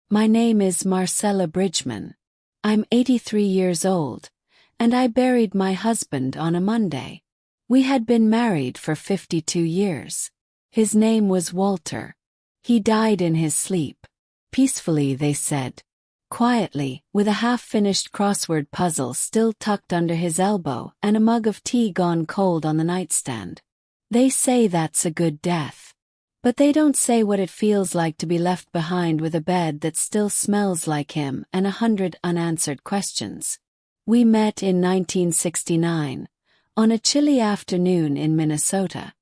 My name is Marcella Bridgeman. I'm 83 years old, and I buried my husband on a Monday. We had been married for 52 years. His name was Walter. He died in his sleep. Peacefully, they said. Quietly, with a half-finished crossword puzzle still tucked under his elbow and a mug of tea gone cold on the nightstand. They say that's a good death. But they don't say what it feels like to be left behind with a bed that still smells like him and 100 unanswered questions. We met in 1969, on a chilly afternoon in Minnesota.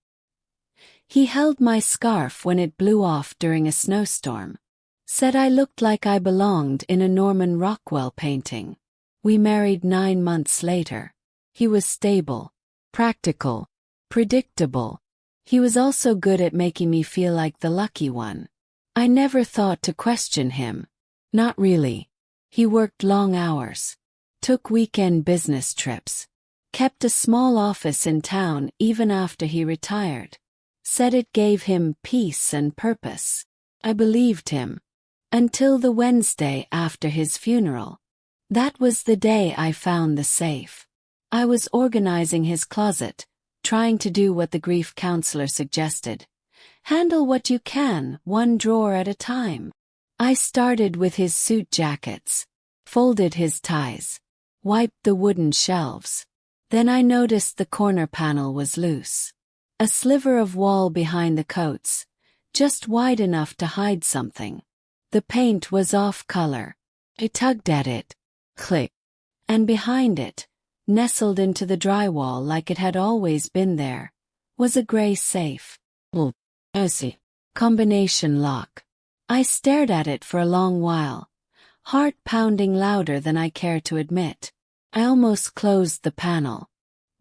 He held my scarf when it blew off during a snowstorm. Said I looked like I belonged in a Norman Rockwell painting. We married 9 months later. He was stable, practical, predictable. He was also good at making me feel like the lucky one. I never thought to question him. Not really. He worked long hours. Took weekend business trips. Kept a small office in town even after he retired. Said it gave him peace and purpose. I believed him. Until the Wednesday after his funeral. That was the day I found the safe. I was organizing his closet, trying to do what the grief counselor suggested. Handle what you can, one drawer at a time. I started with his suit jackets, folded his ties, wiped the wooden shelves. Then I noticed the corner panel was loose. A sliver of wall behind the coats, just wide enough to hide something. The paint was off color. I tugged at it. Click. And behind it, nestled into the drywall like it had always been there, was a gray safe. Combination lock. I stared at it for a long while, heart pounding louder than I care to admit. I almost closed the panel.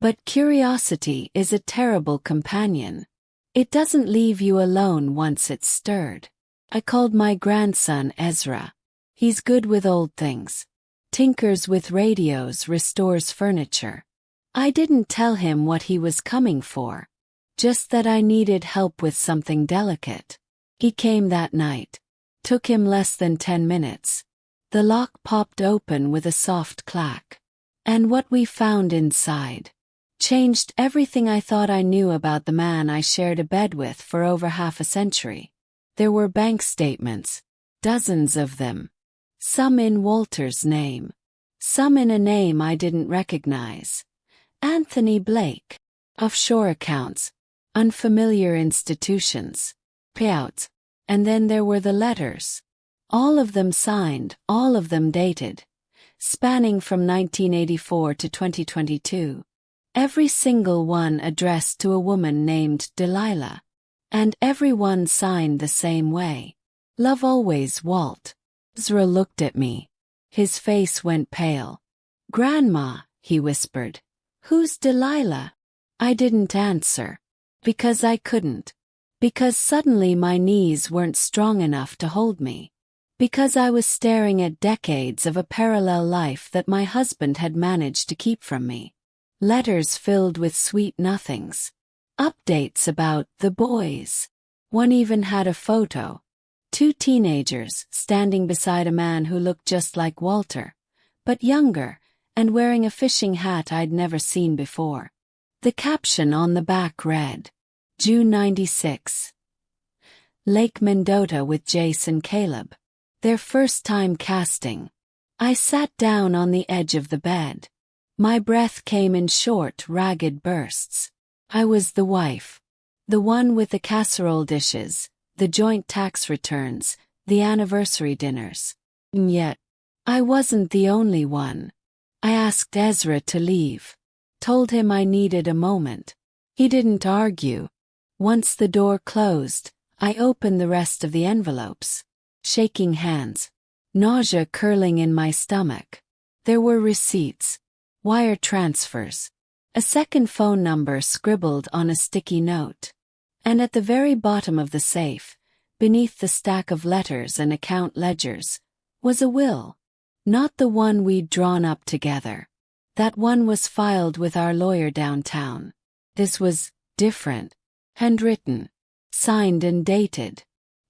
But curiosity is a terrible companion. It doesn't leave you alone once it's stirred. I called my grandson Ezra. He's good with old things. Tinkers with radios, restores furniture. I didn't tell him what he was coming for. Just that I needed help with something delicate. He came that night. Took him less than 10 minutes. The lock popped open with a soft clack. And what we found inside changed everything I thought I knew about the man I shared a bed with for over half a century. There were bank statements, dozens of them. Some in Walter's name. Some in a name I didn't recognize. Anthony Blake. Offshore accounts. Unfamiliar institutions. Payouts. And then there were the letters. All of them signed, all of them dated. Spanning from 1984 to 2022. Every single one addressed to a woman named Delilah. And everyone signed the same way. Love always, Walt. Ezra looked at me. His face went pale. Grandma, he whispered. Who's Delilah? I didn't answer. Because I couldn't. Because suddenly my knees weren't strong enough to hold me. Because I was staring at decades of a parallel life that my husband had managed to keep from me. Letters filled with sweet nothings. Updates about the boys. One even had a photo. 2 teenagers standing beside a man who looked just like Walter, but younger, and wearing a fishing hat I'd never seen before. The caption on the back read, June 96. Lake Mendota with Jace and Caleb. Their first time casting. I sat down on the edge of the bed. My breath came in short, ragged bursts. I was the wife. The one with the casserole dishes, the joint tax returns, the anniversary dinners. And yet, I wasn't the only one. I asked Ezra to leave. Told him I needed a moment. He didn't argue. Once the door closed, I opened the rest of the envelopes. Shaking hands. Nausea curling in my stomach. There were receipts. Wire transfers. A second phone number scribbled on a sticky note. And at the very bottom of the safe, beneath the stack of letters and account ledgers, was a will. Not the one we'd drawn up together. That one was filed with our lawyer downtown. This was different. Handwritten. Signed and dated.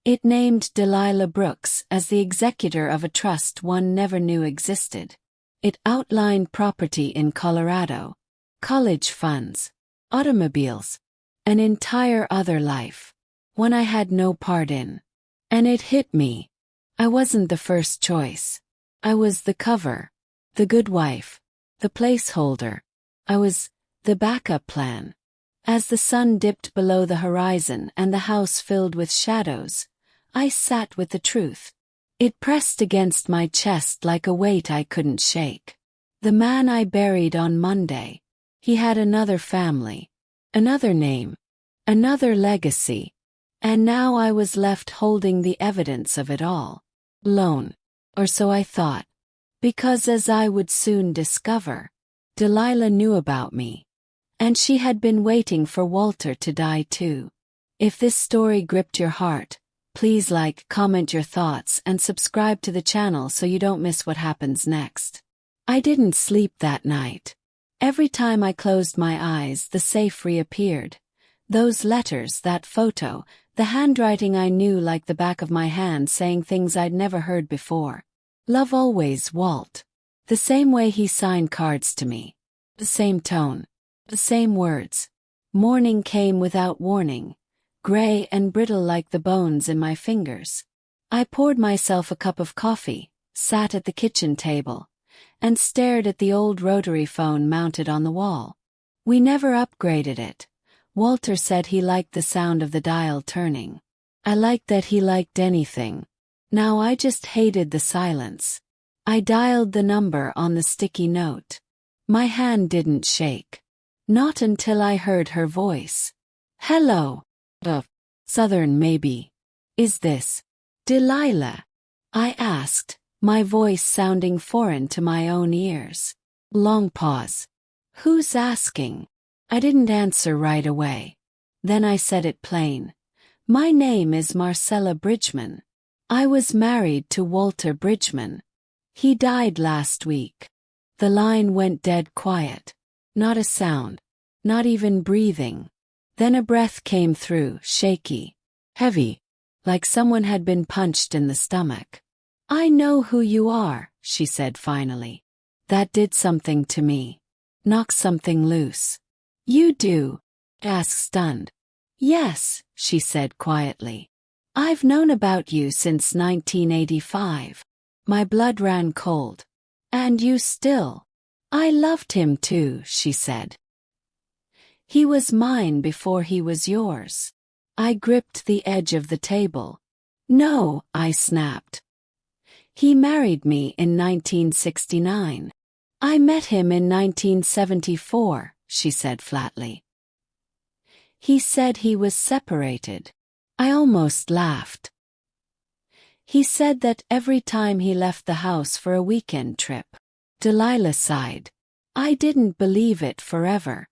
It named Delilah Brooks as the executor of a trust one never knew existed. It outlined property in Colorado, college funds, automobiles, an entire other life, one I had no part in. And it hit me. I wasn't the first choice. I was the cover, the good wife, the placeholder. I was the backup plan. As the sun dipped below the horizon and the house filled with shadows, I sat with the truth. It pressed against my chest like a weight I couldn't shake. The man I buried on Monday, he had another family, another name, another legacy, and now I was left holding the evidence of it all, alone, or so I thought, because as I would soon discover, Delilah knew about me, and she had been waiting for Walter to die too. If this story gripped your heart, please like, comment your thoughts, and subscribe to the channel so you don't miss what happens next. I didn't sleep that night. Every time I closed my eyes, the safe reappeared. Those letters, that photo, the handwriting I knew like the back of my hand saying things I'd never heard before. Love always, Walt. The same way he signed cards to me. The same tone. The same words. Morning came without warning, gray and brittle like the bones in my fingers. I poured myself a cup of coffee, sat at the kitchen table, and stared at the old rotary phone mounted on the wall. We never upgraded it. Walter said he liked the sound of the dial turning. I liked that he liked anything. Now I just hated the silence. I dialed the number on the sticky note. My hand didn't shake. Not until I heard her voice. Hello. Southern maybe. Is this Delilah? I asked, my voice sounding foreign to my own ears. Long pause. Who's asking? I didn't answer right away. Then I said it plain. My name is Marcella Bridgeman. I was married to Walter Bridgeman. He died last week. The line went dead quiet. Not a sound. Not even breathing. Then a breath came through, shaky, heavy, like someone had been punched in the stomach. I know who you are, she said finally. That did something to me. Knocked something loose. You do? I asked, stunned. Yes, she said quietly. I've known about you since 1985. My blood ran cold. And you still. I loved him too, she said. He was mine before he was yours. I gripped the edge of the table. No, I snapped. He married me in 1969. I met him in 1974, she said flatly. He said he was separated. I almost laughed. He said that every time he left the house for a weekend trip. Delilah sighed. I didn't believe it forever.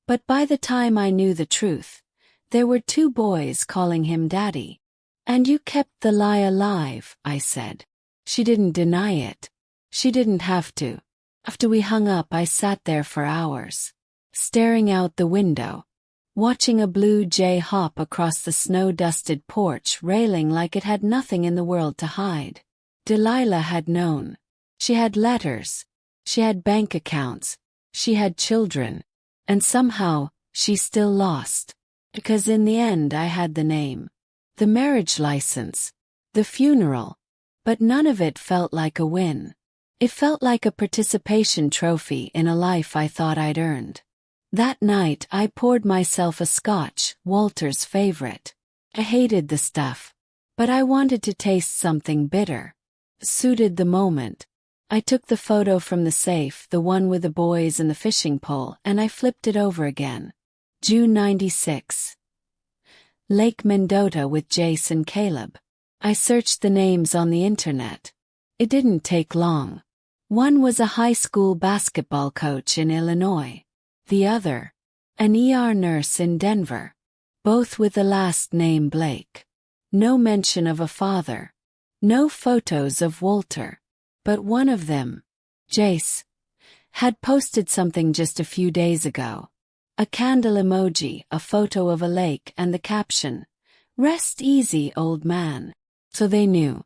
But by the time I knew the truth, there were 2 boys calling him Daddy. And you kept the lie alive, I said. She didn't deny it. She didn't have to. After we hung up, I sat there for hours, staring out the window, watching a blue jay hop across the snow-dusted porch railing like it had nothing in the world to hide. Delilah had known. She had letters. She had bank accounts. She had children. And somehow, she still lost. Because in the end I had the name, the marriage license, the funeral. But none of it felt like a win. It felt like a participation trophy in a life I thought I'd earned. That night I poured myself a scotch, Walter's favorite. I hated the stuff. But I wanted to taste something bitter. Suited the moment. I took the photo from the safe, the one with the boys and the fishing pole, and I flipped it over again. June 96. Lake Mendota with Jace and Caleb. I searched the names on the internet. It didn't take long. One was a high school basketball coach in Illinois. The other, an ER nurse in Denver. Both with the last name Blake. No mention of a father. No photos of Walter. But one of them, Jace, had posted something just a few days ago. A candle emoji, a photo of a lake, and the caption, "Rest easy, old man." So they knew.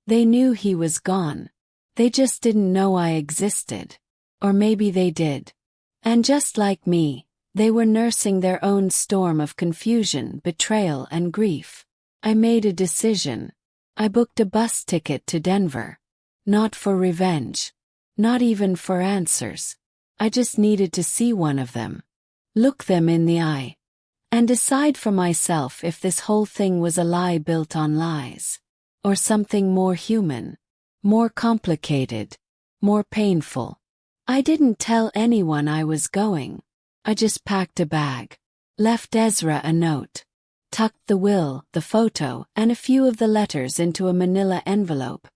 They knew he was gone. They just didn't know I existed. Or maybe they did. And just like me, they were nursing their own storm of confusion, betrayal, and grief. I made a decision. I booked a bus ticket to Denver. Not for revenge. Not even for answers. I just needed to see one of them. Look them in the eye. And decide for myself if this whole thing was a lie built on lies. Or something more human. More complicated. More painful. I didn't tell anyone I was going. I just packed a bag. Left Ezra a note. Tucked the will, the photo, and a few of the letters into a manila envelope.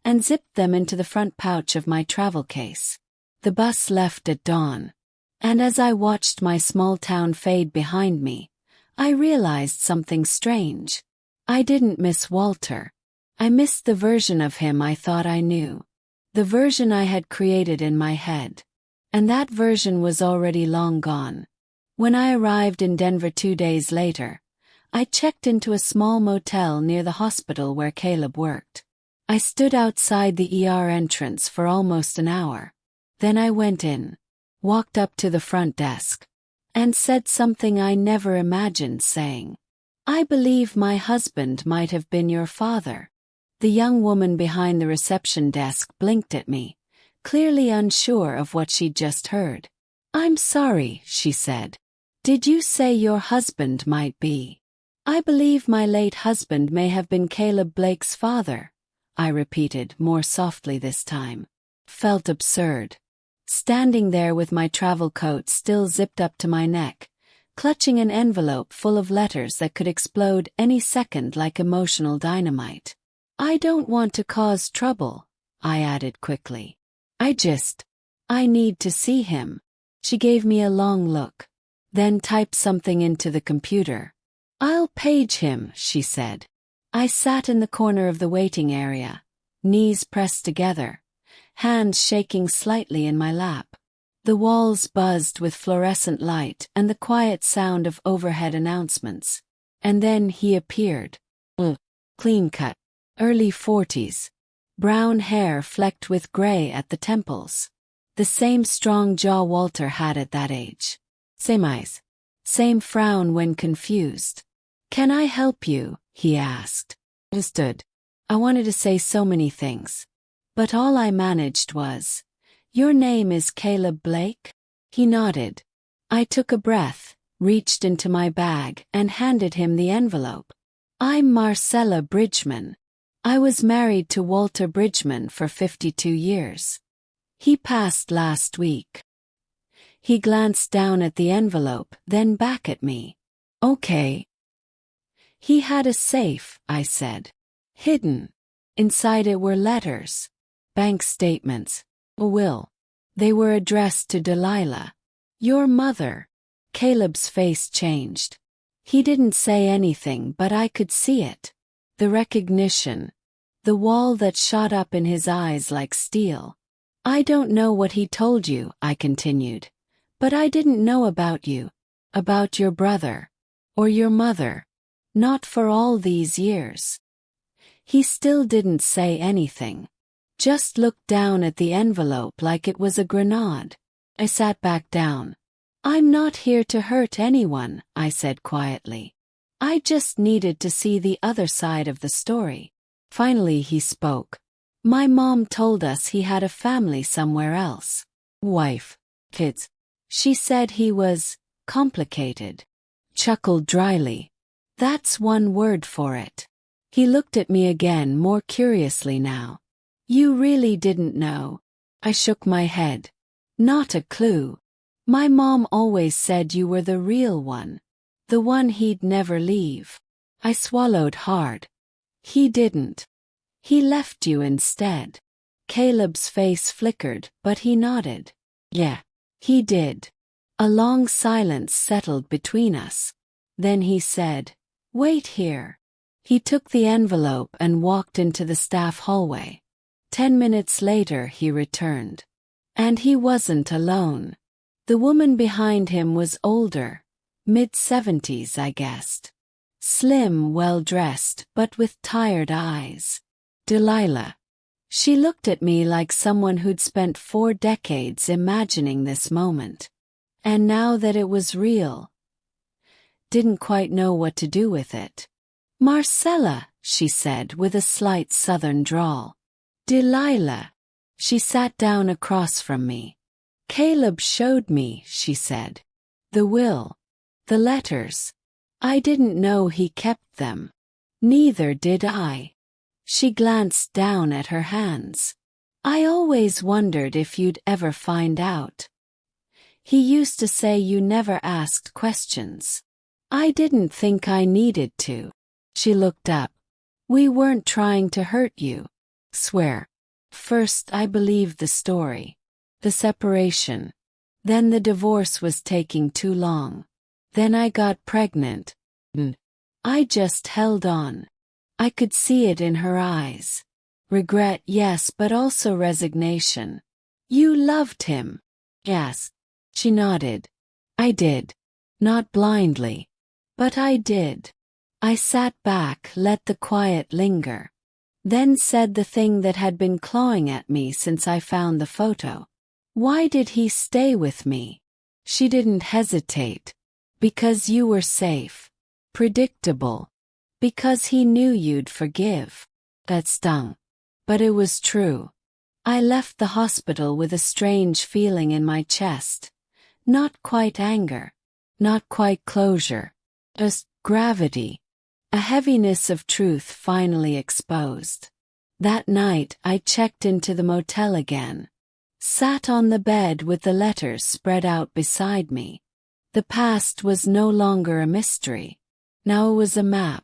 And zipped them into the front pouch of my travel case. The bus left at dawn. And as I watched my small town fade behind me, I realized something strange. I didn't miss Walter. I missed the version of him I thought I knew. The version I had created in my head. And that version was already long gone. When I arrived in Denver 2 days later, I checked into a small motel near the hospital where Caleb worked. I stood outside the ER entrance for almost an hour. Then I went in, walked up to the front desk, and said something I never imagined saying. "I believe my husband might have been your father." The young woman behind the reception desk blinked at me, clearly unsure of what she'd just heard. "I'm sorry," she said. "Did you say your husband might be?" "I believe my late husband may have been Caleb Blake's father," I repeated, more softly this time. Felt absurd. Standing there with my travel coat still zipped up to my neck, clutching an envelope full of letters that could explode any second like emotional dynamite. "I don't want to cause trouble," I added quickly. I need to see him." She gave me a long look, then typed something into the computer. "I'll page him," she said. I sat in the corner of the waiting area, knees pressed together, hands shaking slightly in my lap. The walls buzzed with fluorescent light and the quiet sound of overhead announcements. And then he appeared. Clean cut. Early 40s. Brown hair flecked with gray at the temples. The same strong jaw Walter had at that age. Same eyes. Same frown when confused. "Can I help you?" he asked. I stood. I wanted to say so many things. But all I managed was, "Your name is Caleb Blake?" He nodded. I took a breath, reached into my bag, and handed him the envelope. "I'm Marcella Bridgeman. I was married to Walter Bridgeman for 52 years. He passed last week." He glanced down at the envelope, then back at me. "Okay." "He had a safe," I said. "Hidden. Inside it were letters. Bank statements. A will. They were addressed to Delilah. Your mother." Caleb's face changed. He didn't say anything, but I could see it. The recognition. The wall that shot up in his eyes like steel. "I don't know what he told you," I continued. "But I didn't know about you. About your brother. Or your mother. Not for all these years." He still didn't say anything. Just looked down at the envelope like it was a grenade. I sat back down. "I'm not here to hurt anyone," I said quietly. "I just needed to see the other side of the story." Finally he spoke. "My mom told us he had a family somewhere else. Wife. Kids. She said he was complicated." Chuckled dryly. "That's one word for it." He looked at me again, more curiously now. "You really didn't know?" I shook my head. "Not a clue. My mom always said you were the real one. The one he'd never leave." I swallowed hard. "He didn't. He left you instead." Caleb's face flickered, but he nodded. "Yeah, he did." A long silence settled between us. Then he said, "Wait here." He took the envelope and walked into the staff hallway. 10 minutes later he returned. And he wasn't alone. The woman behind him was older, mid-70s I guessed. slim, well-dressed, but with tired eyes. Delilah. She looked at me like someone who'd spent 4 decades imagining this moment. And now that it was real, didn't quite know what to do with it. Marcella, she said with a slight southern drawl. Delilah. She sat down across from me. Caleb showed me, she said. The will. The letters. I didn't know he kept them. Neither did I. She glanced down at her hands. I always wondered if you'd ever find out. He used to say you never asked questions. I didn't think I needed to. She looked up. We weren't trying to hurt you. Swear. First I believed the story. The separation. Then the divorce was taking too long. Then I got pregnant. I just held on. I could see it in her eyes. Regret, yes, but also resignation. You loved him. Yes. She nodded. I did. Not blindly. But I did. I sat back, let the quiet linger. Then said the thing that had been clawing at me since I found the photo. Why did he stay with me? She didn't hesitate. Because you were safe. Predictable. Because he knew you'd forgive. That stung. But it was true. I left the hospital with a strange feeling in my chest. Not quite anger. Not quite closure. Just gravity. A heaviness of truth finally exposed. That night I checked into the motel again. Sat on the bed with the letters spread out beside me. The past was no longer a mystery. Now it was a map.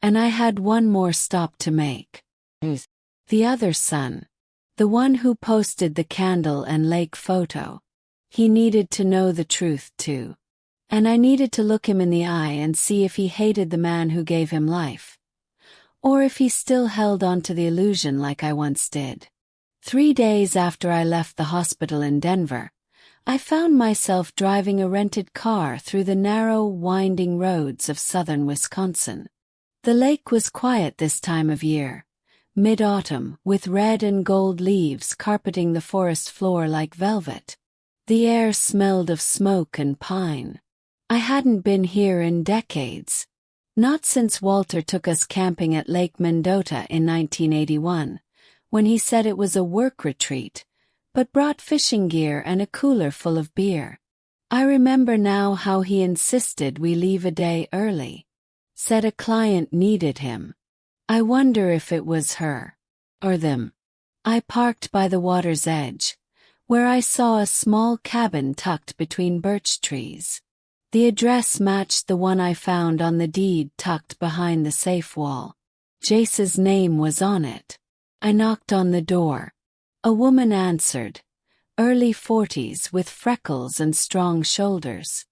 And I had one more stop to make. The other son. The one who posted the candle and lake photo. He needed to know the truth too. And I needed to look him in the eye and see if he hated the man who gave him life. Or if he still held on to the illusion like I once did. 3 days after I left the hospital in Denver, I found myself driving a rented car through the narrow, winding roads of southern Wisconsin. The lake was quiet this time of year, mid-autumn, with red and gold leaves carpeting the forest floor like velvet. The air smelled of smoke and pine. I hadn't been here in decades. Not since Walter took us camping at Lake Mendota in 1981, when he said it was a work retreat, but brought fishing gear and a cooler full of beer. I remember now how he insisted we leave a day early. Said a client needed him. I wonder if it was her. Or them. I parked by the water's edge, where I saw a small cabin tucked between birch trees. The address matched the one I found on the deed tucked behind the safe wall. Jace's name was on it. I knocked on the door. A woman answered, early 40s with freckles and strong shoulders.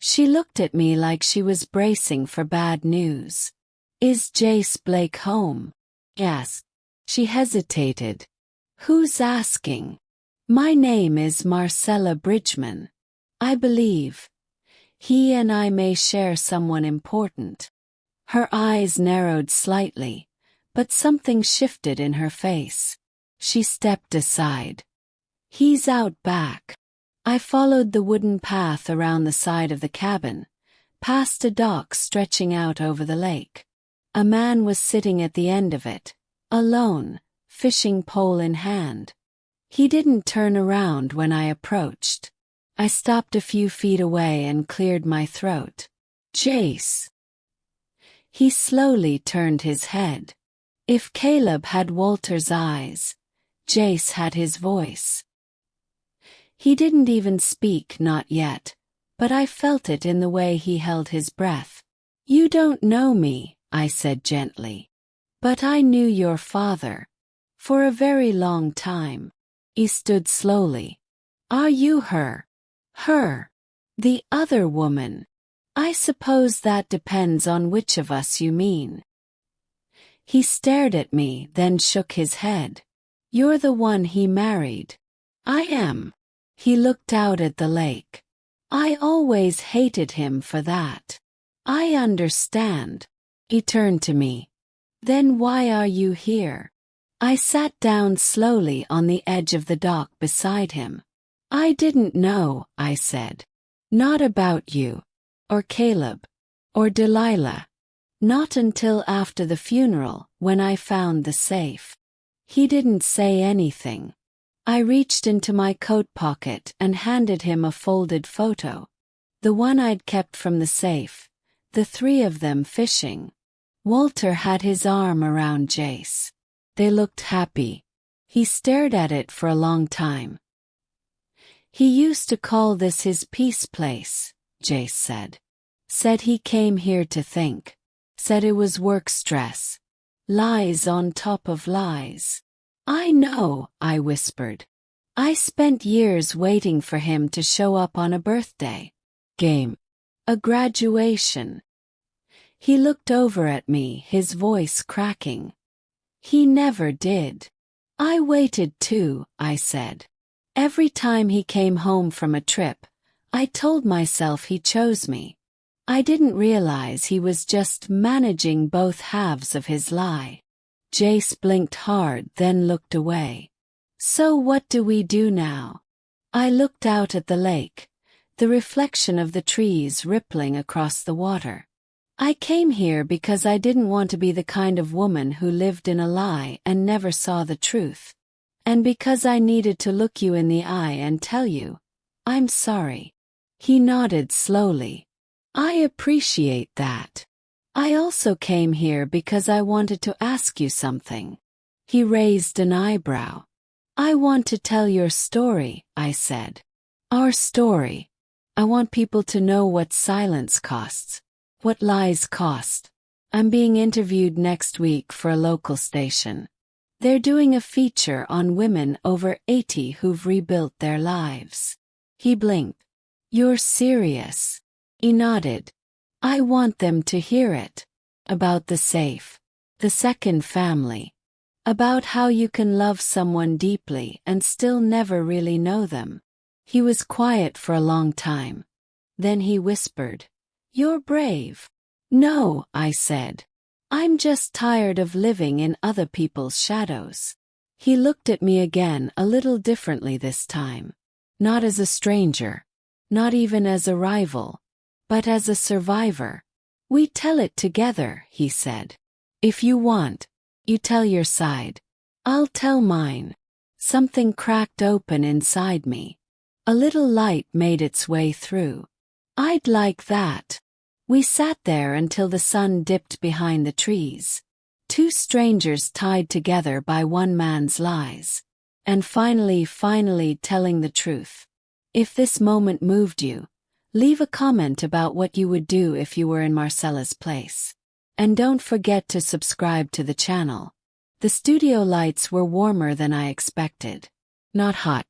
She looked at me like she was bracing for bad news. Is Jace Blake home? Yes. She hesitated. Who's asking? My name is Marcella Bridgeman. I believe. He and I may share someone important. Her eyes narrowed slightly, but something shifted in her face. She stepped aside. He's out back. I followed the wooden path around the side of the cabin, past a dock stretching out over the lake. A man was sitting at the end of it, alone, fishing pole in hand. He didn't turn around when I approached. I stopped a few feet away and cleared my throat. Jace. He slowly turned his head. If Caleb had Walter's eyes, Jace had his voice. He didn't even speak, not yet, but I felt it in the way he held his breath. You don't know me, I said gently. But I knew your father. For a very long time. He stood slowly. Are you her? Her. The other woman. I suppose that depends on which of us you mean. He stared at me, then shook his head. You're the one he married. I am. He looked out at the lake. I always hated him for that. I understand. He turned to me. Then why are you here? I sat down slowly on the edge of the dock beside him. I didn't know, I said. Not about you. Or Caleb. Or Delilah. Not until after the funeral, when I found the safe. He didn't say anything. I reached into my coat pocket and handed him a folded photo. The one I'd kept from the safe. The three of them fishing. Walter had his arm around Jace. They looked happy. He stared at it for a long time. He used to call this his peace place, Jace said. Said he came here to think. Said it was work stress. Lies on top of lies. I know, I whispered. I spent years waiting for him to show up on a birthday. Game. A graduation. He looked over at me, his voice cracking. He never did. I waited too, I said. Every time he came home from a trip, I told myself he chose me. I didn't realize he was just managing both halves of his lie. Jace blinked hard, then looked away. So what do we do now? I looked out at the lake, the reflection of the trees rippling across the water. I came here because I didn't want to be the kind of woman who lived in a lie and never saw the truth. And because I needed to look you in the eye and tell you, I'm sorry. He nodded slowly. I appreciate that. I also came here because I wanted to ask you something. He raised an eyebrow. I want to tell your story, I said. Our story. I want people to know what silence costs, what lies cost. I'm being interviewed next week for a local station. They're doing a feature on women over 80 who've rebuilt their lives. He blinked. You're serious? He nodded. I want them to hear it. About the safe. The second family. About how you can love someone deeply and still never really know them. He was quiet for a long time. Then he whispered, You're brave. No, I said. I'm just tired of living in other people's shadows. He looked at me again, a little differently this time. Not as a stranger. Not even as a rival. But as a survivor. We tell it together, he said. If you want, you tell your side. I'll tell mine. Something cracked open inside me. A little light made its way through. I'd like that. We sat there until the sun dipped behind the trees. Two strangers tied together by one man's lies. And finally telling the truth. If this moment moved you, leave a comment about what you would do if you were in Marcella's place. And don't forget to subscribe to the channel. The studio lights were warmer than I expected. Not hot.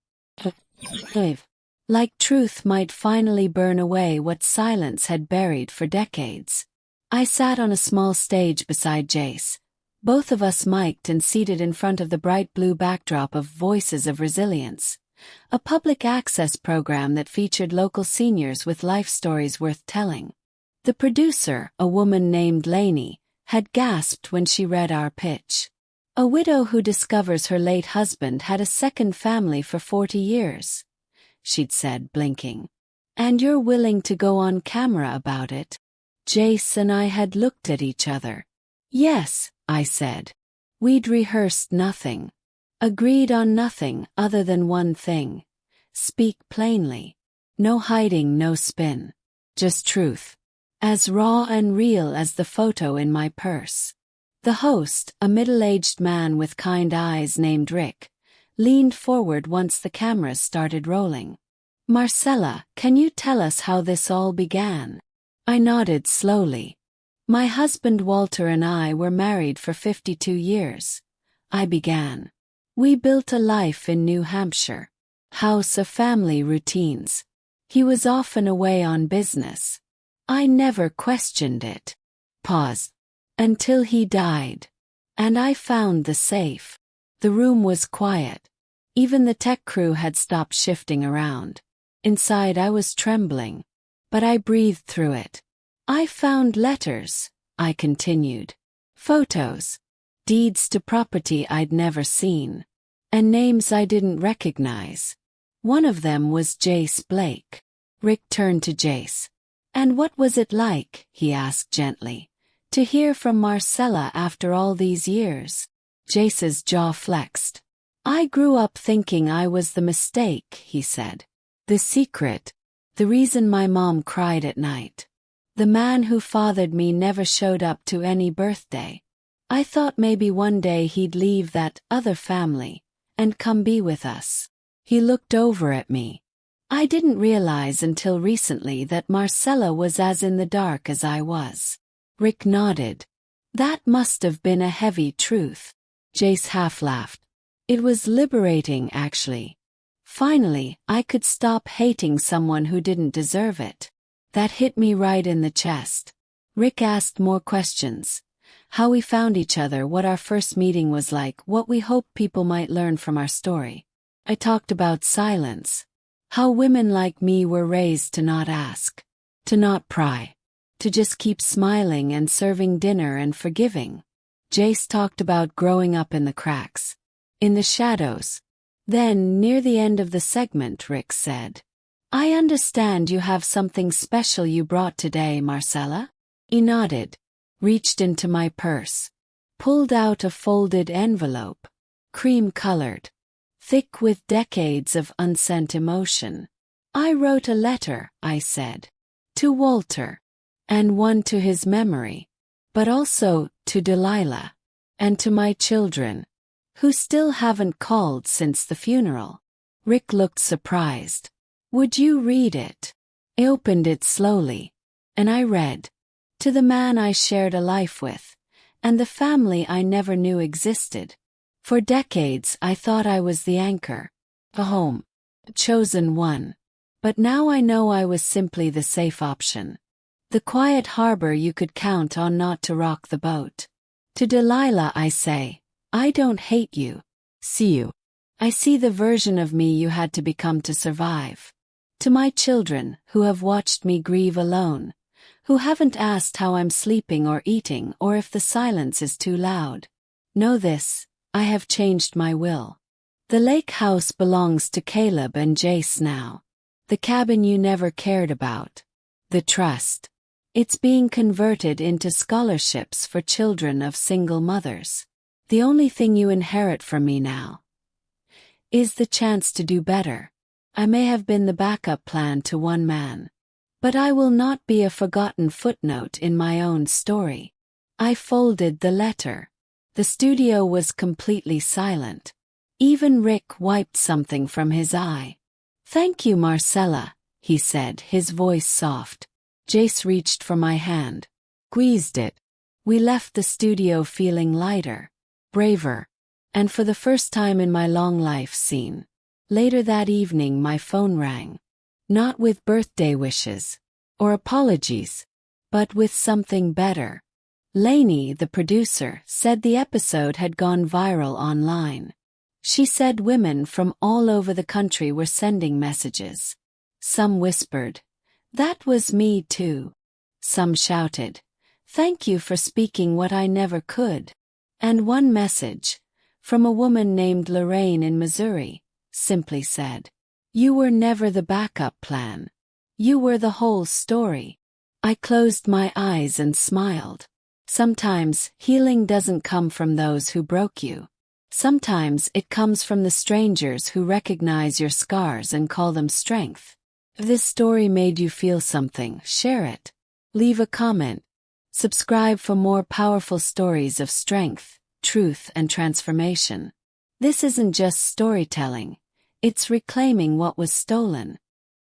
Like truth might finally burn away what silence had buried for decades. I sat on a small stage beside Jace, both of us mic'd and seated in front of the bright blue backdrop of Voices of Resilience, a public access program that featured local seniors with life stories worth telling. The producer, a woman named Lainey, had gasped when she read our pitch. A widow who discovers her late husband had a second family for 40 years. She'd said, blinking. And you're willing to go on camera about it? Jace and I had looked at each other. Yes, I said. We'd rehearsed nothing. Agreed on nothing other than one thing. Speak plainly. No hiding, no spin. Just truth. As raw and real as the photo in my purse. The host, a middle-aged man with kind eyes named Rick, leaned forward once the cameras started rolling. Marcella, can you tell us how this all began? I nodded slowly. My husband Walter and I were married for 52 years. I began. We built a life in New Hampshire. House of family routines. He was often away on business. I never questioned it. Pause. Until he died. And I found the safe. The room was quiet. Even the tech crew had stopped shifting around. Inside I was trembling. But I breathed through it. I found letters. I continued. Photos. Deeds to property I'd never seen. And names I didn't recognize. One of them was Jace Blake. Rick turned to Jace. And what was it like, he asked gently, to hear from Marcella after all these years? Jace's jaw flexed. I grew up thinking I was the mistake, he said. The secret. The reason my mom cried at night. The man who fathered me never showed up to any birthday. I thought maybe one day he'd leave that other family and come be with us. He looked over at me. I didn't realize until recently that Marcella was as in the dark as I was. Rick nodded. That must have been a heavy truth. Jace half laughed. It was liberating, actually. Finally, I could stop hating someone who didn't deserve it. That hit me right in the chest. Rick asked more questions. How we found each other, what our first meeting was like, what we hoped people might learn from our story. I talked about silence. How women like me were raised to not ask. To not pry. To just keep smiling and serving dinner and forgiving. Jace talked about growing up in the cracks. In the shadows. Then, near the end of the segment, Rick said, I understand you have something special you brought today, Marcella? He nodded, reached into my purse, pulled out a folded envelope, cream-colored, thick with decades of unsent emotion. I wrote a letter, I said, to Walter, and one to his memory, but also to Delilah, and to my children, who still haven't called since the funeral. Rick looked surprised. Would you read it? I opened it slowly, and I read, to the man I shared a life with, and the family I never knew existed. For decades I thought I was the anchor, a home, a chosen one. But now I know I was simply the safe option. The quiet harbor you could count on not to rock the boat. To Delilah I say, I don't hate you. See you. I see the version of me you had to become to survive. To my children, who have watched me grieve alone, who haven't asked how I'm sleeping or eating or if the silence is too loud. Know this, I have changed my will. The lake house belongs to Caleb and Jace now. The cabin you never cared about. The trust. It's being converted into scholarships for children of single mothers. The only thing you inherit from me now is the chance to do better. I may have been the backup plan to one man, but I will not be a forgotten footnote in my own story. I folded the letter. The studio was completely silent. Even Rick wiped something from his eye. Thank you, Marcella, he said, his voice soft. Jace reached for my hand, squeezed it. We left the studio feeling lighter, braver, and for the first time in my long life seen. Later that evening my phone rang. Not with birthday wishes or apologies, but with something better. Lainey, the producer, said the episode had gone viral online. She said women from all over the country were sending messages. Some whispered, "That was me too." Some shouted, "Thank you for speaking what I never could." And one message, from a woman named Lorraine in Missouri, simply said, "You were never the backup plan. You were the whole story." I closed my eyes and smiled. Sometimes healing doesn't come from those who broke you. Sometimes it comes from the strangers who recognize your scars and call them strength. If this story made you feel something, share it. Leave a comment. Subscribe for more powerful stories of strength, truth, and transformation. This isn't just storytelling. It's reclaiming what was stolen.